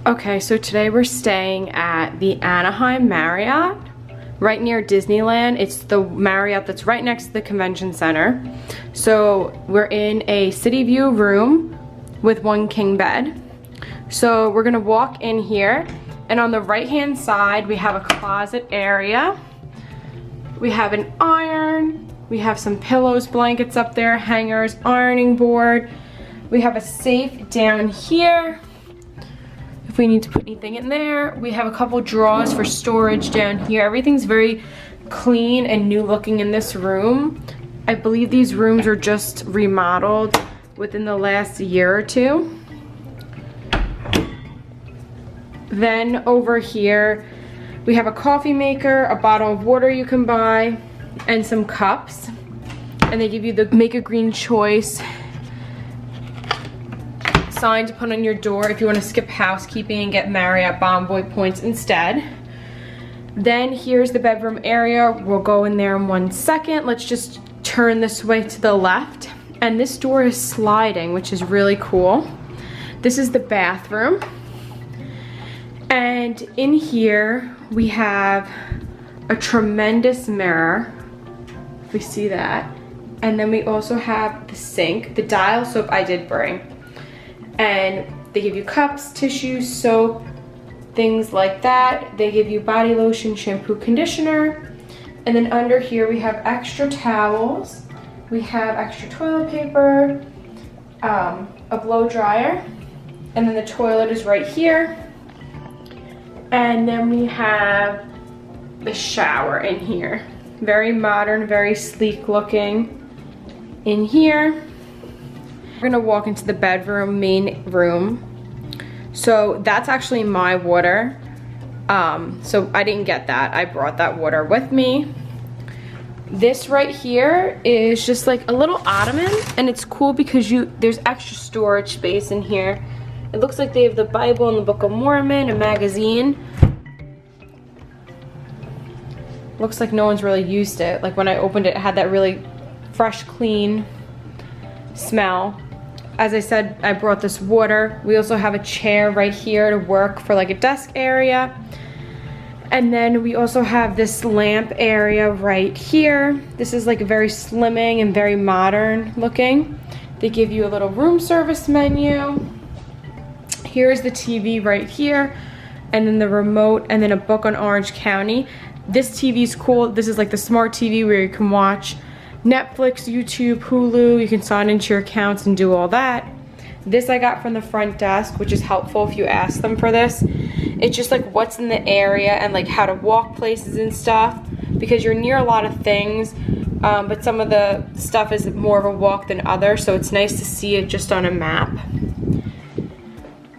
Okay, so today we're staying at the Anaheim Marriott, right near Disneyland. It's the Marriott that's right next to the convention center. So we're in a city view room with one king bed. So we're gonna walk in here, and on the right hand side we have a closet area. We have an iron, we have some pillows, blankets up there, hangers, ironing board. We have a safe down here if we need to put anything in there. We have a couple drawers for storage down here. Everything's very clean and new looking in this room. I believe these rooms are just remodeled within the last year or two. Then over here we have a coffee maker, a bottle of water you can buy, and some cups. And they give you the make a green choice sign to put on your door if you want to skip housekeeping and get Marriott Bonvoy points instead. Then here's the bedroom area. We'll go in there in 1 second. Let's just turn this way to the left. And this door is sliding, which is really cool. This is the bathroom. And in here we have a tremendous mirror, if we see that. And then we also have the sink. The dial soap I did bring. And they give you cups, tissues, soap, things like that. They give you body lotion, shampoo, conditioner. And then under here we have extra towels. We have extra toilet paper, a blow dryer, and then the toilet is right here. And then we have the shower in here. Very modern, very sleek looking in here. We're gonna walk into the bedroom, main room. So that's actually my water. So I didn't get that. I brought that water with me. This right here is just like a little ottoman, and it's cool because there's extra storage space in here. It looks like they have the Bible and the Book of Mormon, a magazine. Looks like no one's really used it. Like when I opened it, it had that really fresh, clean smell. As I said, I brought this water. We also have a chair right here to work for like a desk area. And then we also have this lamp area right here. This is like very slimming and very modern looking. They give you a little room service menu. Here's the TV right here, and then the remote, and then a book on Orange County. This TV is cool. This is like the smart TV where you can watch Netflix, YouTube, Hulu. You can sign into your accounts and do all that. This I got from the front desk, which is helpful if you ask them for this. It's just like what's in the area and like how to walk places and stuff, because you're near a lot of things, but some of the stuff is more of a walk than others, so it's nice to see it just on a map.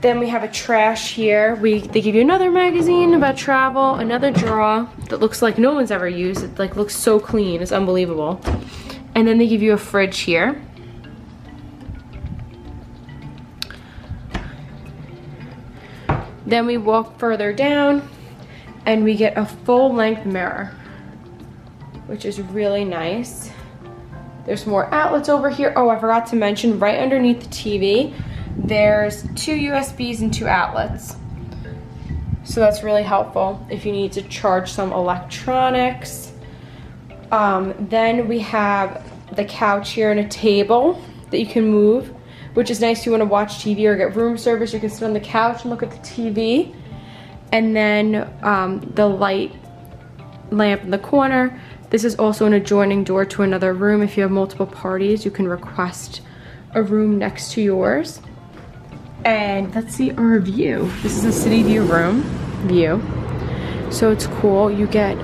Then we have a trash here. They give you another magazine about travel, another drawer that looks like no one's ever used. It like looks so clean, it's unbelievable. And then they give you a fridge here. Then we walk further down and we get a full-length mirror, which is really nice. There's more outlets over here. Oh, I forgot to mention, right underneath the TV, there's 2 USBs and 2 outlets. So that's really helpful if you need to charge some electronics. Then we have the couch here and a table that you can move, which is nice if you want to watch TV or get room service. You can sit on the couch and look at the TV. And then the light lamp in the corner. This is also an adjoining door to another room. If you have multiple parties, you can request a room next to yours. And let's see our view. This is a city view room view. So it's cool. You get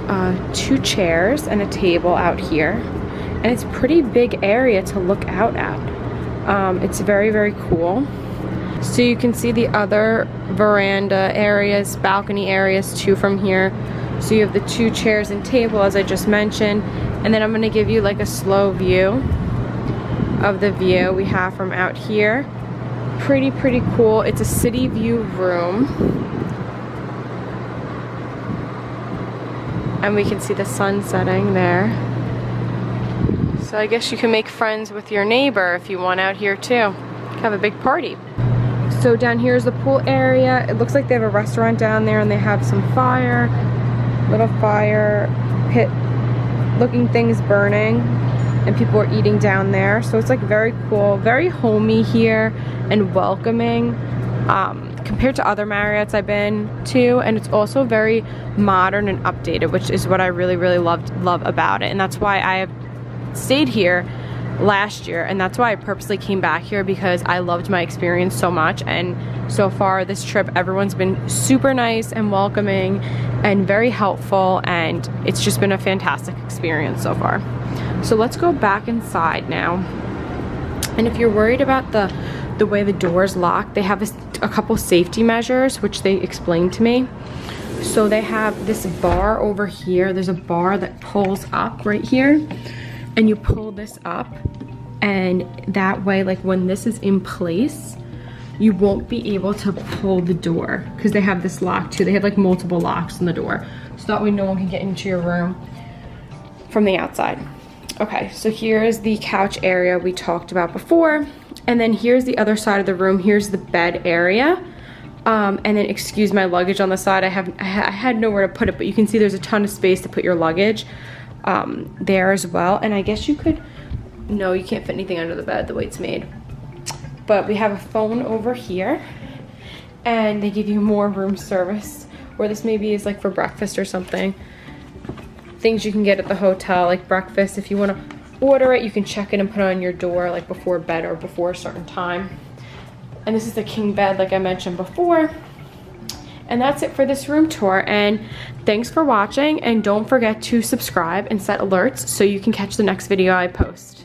2 chairs and a table out here. And it's a pretty big area to look out at. It's very, very cool. So you can see the other veranda areas, balcony areas too from here. So you have the 2 chairs and table as I just mentioned. And then I'm gonna give you like a slow view of the view we have from out here. Pretty cool. It's a city view room. And we can see the sun setting there. So I guess you can make friends with your neighbor if you want out here too. Have a big party. So down here is the pool area. It looks like they have a restaurant down there and they have some little fire pit looking things burning, and people are eating down there. So it's like very cool, very homey here and welcoming compared to other Marriotts I've been to, and it's also very modern and updated, which is what I really love about it. And that's why I have stayed here last year, and that's why I purposely came back here, because I loved my experience so much. And so far this trip, everyone's been super nice and welcoming and very helpful, and it's just been a fantastic experience so far. So let's go back inside now. And if you're worried about the way the doors lock, they have a couple safety measures which they explained to me. So they have this bar over here. There's a bar that pulls up right here, and you pull this up, and that way, like when this is in place, you won't be able to pull the door, because they have this lock too. They have like multiple locks on the door, so that way no one can get into your room from the outside. Okay, so here's the couch area we talked about before, and then here's the other side of the room. Here's the bed area, and then excuse my luggage on the side. I had nowhere to put it, but you can see there's a ton of space to put your luggage there as well. And I guess you could, no, you can't fit anything under the bed the way it's made. But we have a phone over here, and they give you more room service, or this maybe is like for breakfast or something. Things you can get at the hotel, like breakfast. If you want to order it, you can check it and put it on your door, like before bed or before a certain time. And this is the king bed, like I mentioned before. And that's it for this room tour, and thanks for watching, and don't forget to subscribe and set alerts so you can catch the next video I post.